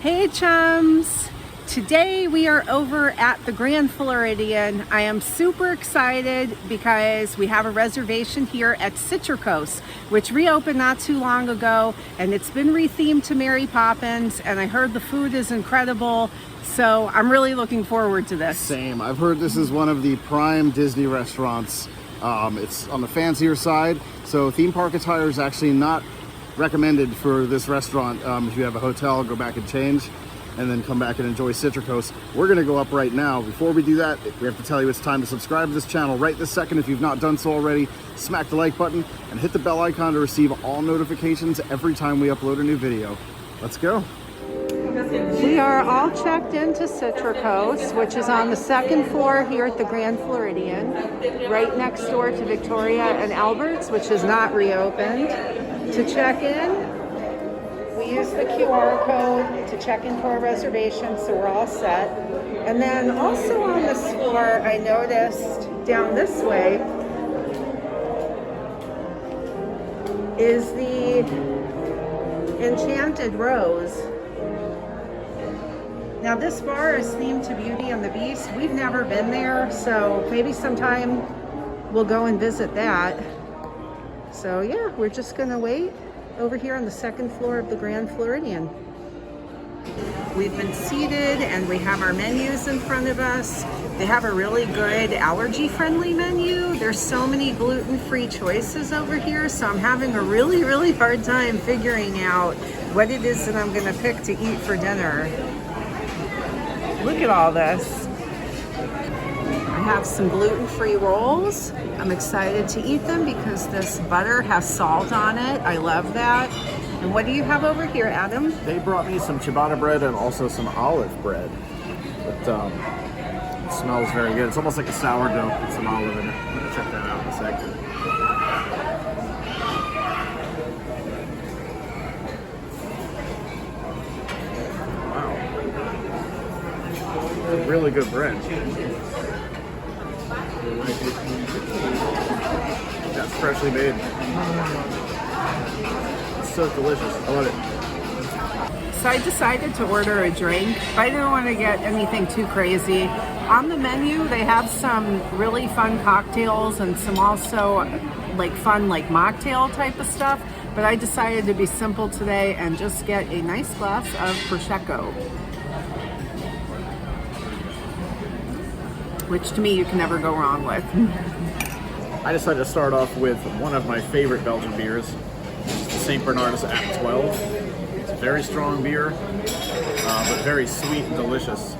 Hey chums! Today we are over at the Grand Floridian. I am super excited because we have a reservation here at Citricos, which reopened not too long ago, and it's been rethemed to Mary Poppins, and I heard the food is incredible, so I'm really looking forward to this. Same. I've heard this is one of the prime Disney restaurants. It's on the fancier side, so theme park attire is actually not recommended for this restaurant. If you have a hotel, go back and change and then come back and enjoy Citricos. We're gonna go up right now. Before we do that, we have to tell you it's time to subscribe to this channel right this second if you've not done so already. Smack the like button and hit the bell icon to receive all notifications every time we upload a new video. Let's go. We are all checked into Citricos, which is on the second floor here at the Grand Floridian, right next door to Victoria and Albert's, which is not reopened. To check in, we use the QR code to check into our reservation, so we're all set. And then also on this floor, I noticed down this way is the Enchanted Rose. Now this bar is themed to Beauty and the Beast. We've never been there, so maybe sometime we'll go and visit that. So yeah, we're just gonna wait over here on the second floor of the Grand Floridian. We've been seated and we have our menus in front of us. They have a really good allergy-friendly menu. There's so many gluten-free choices over here, so I'm having a really hard time figuring out what it is that I'm gonna pick to eat for dinner. Look at all this. I have some gluten-free rolls. I'm excited to eat them because this butter has salt on it. I love that. And what do you have over here, Adam? They brought me some ciabatta bread and also some olive bread. It smells very good. It's almost like a sourdough with some olive in it. I'm gonna check that out in a second. Wow. Really good bread. That's freshly made. It's so delicious. I love it. So I decided to order a drink, but I didn't want to get anything too crazy. On the menu, they have some really fun cocktails and some also fun mocktail type of stuff, but I decided to be simple today and just get a nice glass of Prosecco, which to me you can never go wrong with. I decided to start off with one of my favorite Belgian beers, which is the St. Bernard's Act 12. It's a very strong beer, but very sweet and delicious.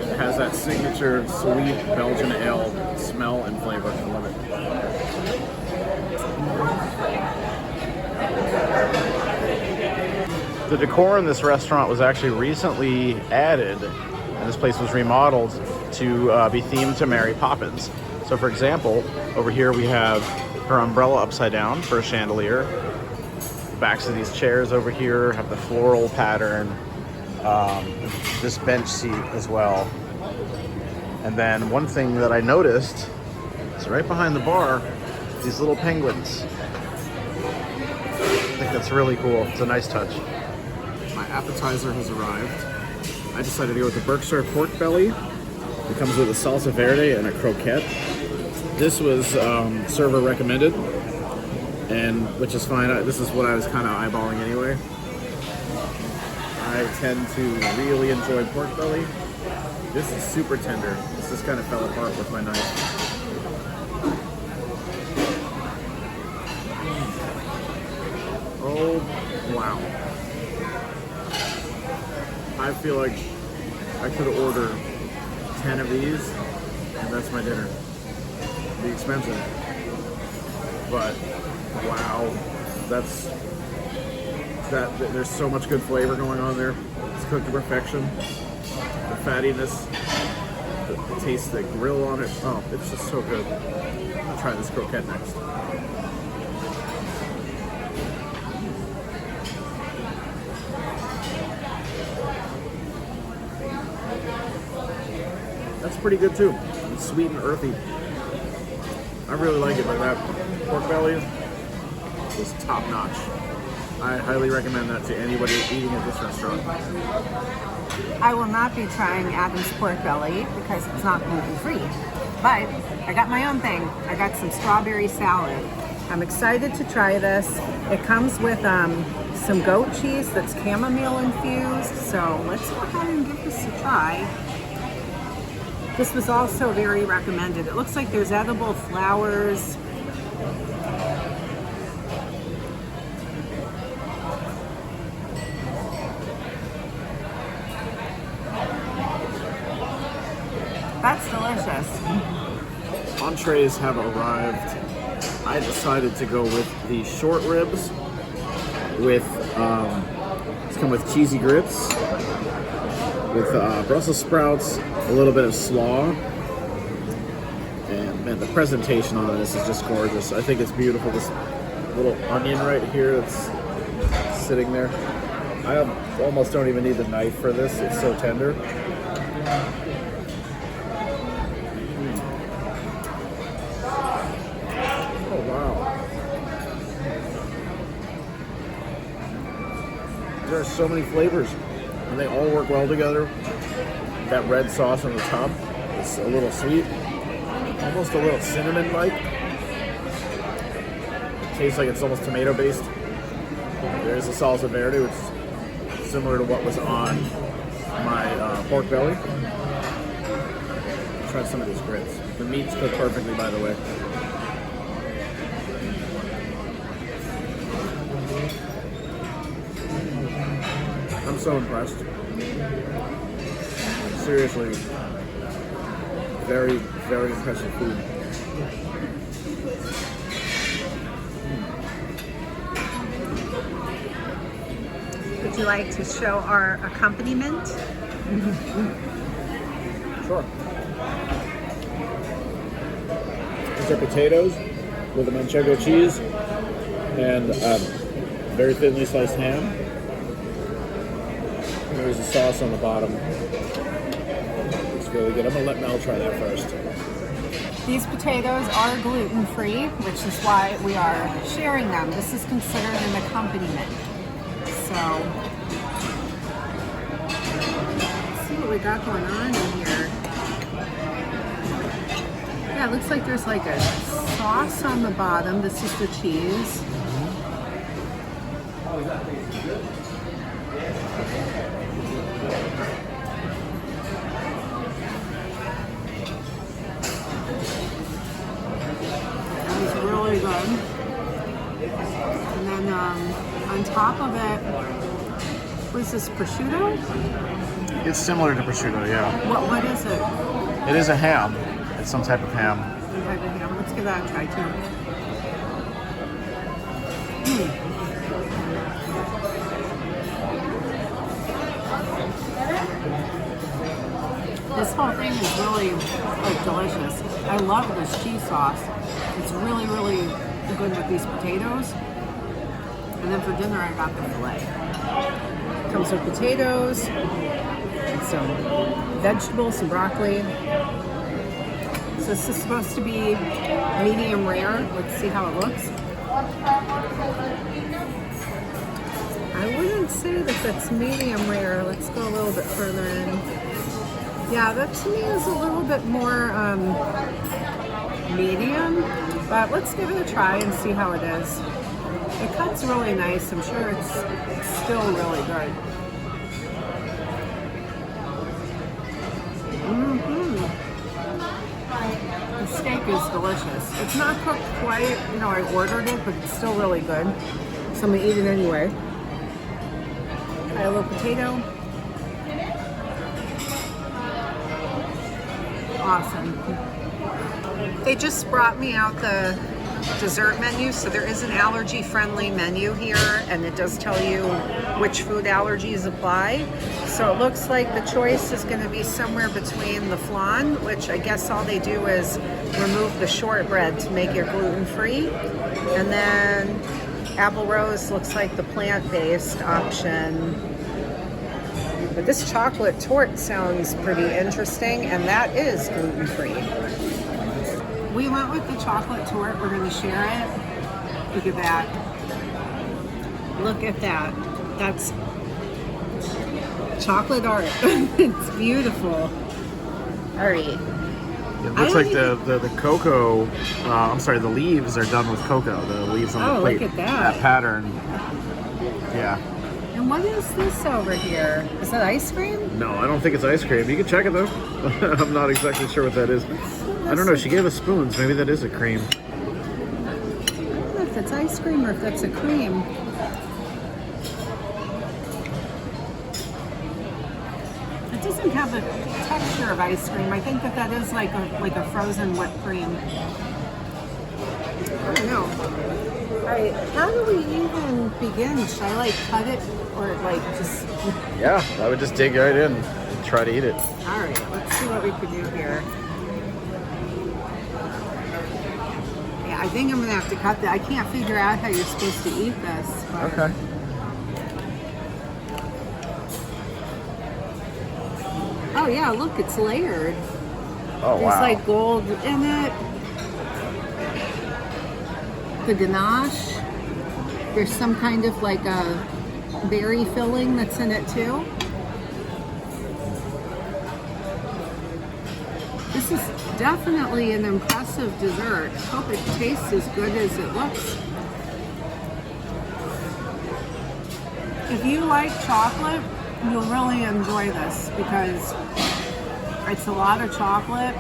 It has that signature sweet Belgian ale smell and flavor. I love it. The decor in this restaurant was actually recently added, and this place was remodeled to be themed to Mary Poppins. So for example, over here we have her umbrella upside down for a chandelier. The backs of these chairs over here have the floral pattern. This bench seat as well. And then one thing that I noticed is right behind the bar, these little penguins. I think that's really cool. It's a nice touch. My appetizer has arrived. I decided to go with the Berkshire pork belly. It comes with a salsa verde and a croquette. This was server recommended, and which is fine. This is what I was kind of eyeballing anyway. I tend to really enjoy pork belly. This is super tender. This just kind of fell apart with my knife. Oh, wow. I feel like I could order 10 of these, and that's my dinner. It'd be expensive, but wow, there's so much good flavor going on there. It's cooked to perfection. The fattiness, the taste, the grill on it. Oh, it's just so good. I'm gonna try this croquette next. That's pretty good too. It's sweet and earthy. I really like it, but that pork belly is top notch. I highly recommend that to anybody eating at this restaurant. I will not be trying Adam's pork belly because it's not gluten-free. But I got my own thing. I got some strawberry salad. I'm excited to try this. It comes with some goat cheese that's chamomile infused. So let's go ahead and give this a try. This was also very recommended. It looks like there's edible flowers. That's delicious. Entrees have arrived. I decided to go with the short ribs with it's come with cheesy grits, with Brussels sprouts, a little bit of slaw, and man, the presentation on this is just gorgeous. I think it's beautiful. This little onion right here that's sitting there. I almost don't even need the knife for this. It's so tender. There are so many flavors, and they all work well together. That red sauce on the top is a little sweet, almost a little cinnamon-like. It tastes like it's almost tomato-based. There's a salsa verde, which is similar to what was on my pork belly. Try some of these grits. The meat's cooked perfectly, by the way. I'm so impressed. Seriously, very, very impressive food. Would you like to show our accompaniment? Sure. These are potatoes with a manchego cheese and very thinly sliced ham. There's a sauce on the bottom. It's really good. I'm gonna let Mel try that first. These potatoes are gluten-free, which is why we are sharing them. This is considered an accompaniment. So, let's see what we got going on in here. Yeah, it looks like there's like a sauce on the bottom. This is the cheese. It's really good. And then on top of it, what is this, prosciutto? It's similar to prosciutto, yeah. What is it? It is a ham. It's some type of ham. Some type of ham. Let's give that a try too. This whole thing is really like delicious. I love this cheese sauce. It's really, really good with these potatoes. And then for dinner, I got the filet. Comes with potatoes, and some vegetables, some broccoli. So this is supposed to be medium rare. Let's see how it looks. I wouldn't say that that's medium rare. Let's go a little bit further in. Yeah, that to me is a little bit more medium, but let's give it a try and see how it is. It cuts really nice. I'm sure it's still really good. The steak is delicious. It's not cooked quite, I ordered it, but it's still really good. So I'm gonna eat it anyway. Try a little potato. Awesome. They just brought me out the dessert menu, so there is an allergy-friendly menu here, and it does tell you which food allergies apply. So it looks like the choice is going to be somewhere between the flan, which I guess all they do is remove the shortbread to make it gluten-free, and then apple rose looks like the plant-based option. But this chocolate torte sounds pretty interesting, and that is gluten-free. We went with the chocolate torte. We're going to share it. Look at that. Look at that. That's chocolate art. It's beautiful. All right. It looks like the cocoa, I'm sorry, the leaves are done with cocoa. The leaves on the plate. Look at that. That pattern. Yeah. And what is this over here? Is that ice cream? No, I don't think it's ice cream. You can check it though. I'm not exactly sure what that is. I don't know. She gave us spoons. Maybe that is a cream. I don't know if it's ice cream or if that's a cream. It doesn't have the texture of ice cream. I think that is like a frozen whipped cream. I don't know. All right, how do we even begin? Should I like cut it or like just? Yeah, I would just dig right in and try to eat it. All right, let's see what we can do here. Yeah, I think I'm gonna have to cut that. I can't figure out how you're supposed to eat this. But... Okay. Oh yeah, look, it's layered. Oh, wow. There's like gold in it. The ganache. There's some kind of like a berry filling that's in it too. This is definitely an impressive dessert. I hope it tastes as good as it looks. If you like chocolate, you'll really enjoy this because it's a lot of chocolate.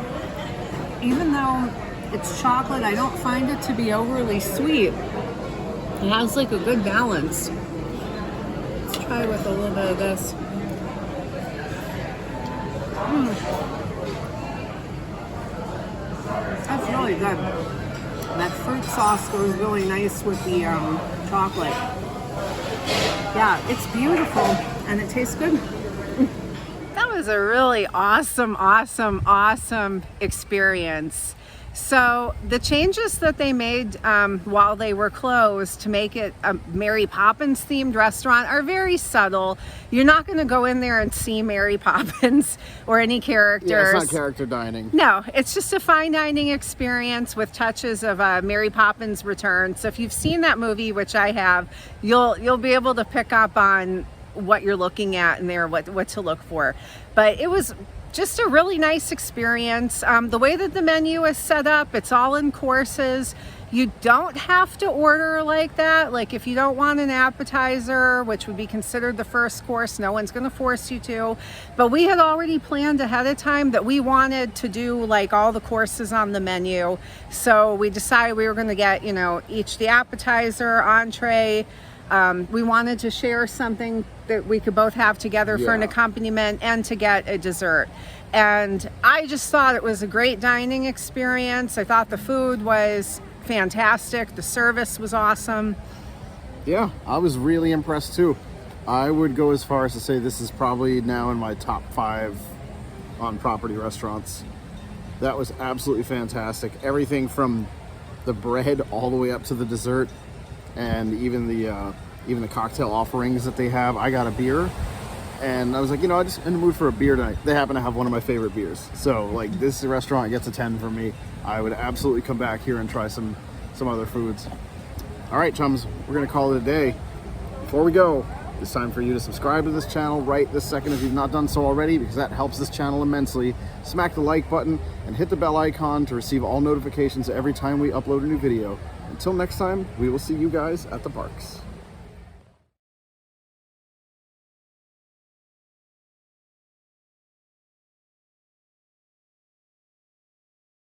Even though it's chocolate, I don't find it to be overly sweet. It has like a good balance. Let's try with a little bit of this. That's really good. That fruit sauce goes really nice with the chocolate. Yeah, it's beautiful and it tastes good. That was a really awesome experience. So the changes that they made while they were closed to make it a Mary Poppins themed restaurant are very subtle. You're not going to go in there and see Mary Poppins or any characters. Yeah, it's not character dining. No, it's just a fine dining experience with touches of Mary Poppins Return. So if you've seen that movie, which I have, you'll be able to pick up on what you're looking at in there, what to look for. But it was just a really nice experience. The way that the menu is set up, it's all in courses. You don't have to order like that. Like if you don't want an appetizer, which would be considered the first course, no one's gonna force you to. But we had already planned ahead of time that we wanted to do like all the courses on the menu. So we decided we were gonna get, each the appetizer, entree. We wanted to share something that we could both have together for an accompaniment and to get a dessert. And I just thought it was a great dining experience. I thought the food was fantastic. The service was awesome. Yeah, I was really impressed too. I would go as far as to say this is probably now in my top 5 on property restaurants. That was absolutely fantastic. Everything from the bread all the way up to the dessert, and even the cocktail offerings that they have. I got a beer, and I was like, I'm just in the mood for a beer tonight. They happen to have one of my favorite beers, so like this restaurant gets a 10 from me. I would absolutely come back here and try some other foods. All right, chums, we're gonna call it a day. Before we go, it's time for you to subscribe to this channel right this second if you've not done so already, because that helps this channel immensely. Smack the like button and hit the bell icon to receive all notifications every time we upload a new video. Until next time, we will see you guys at the parks.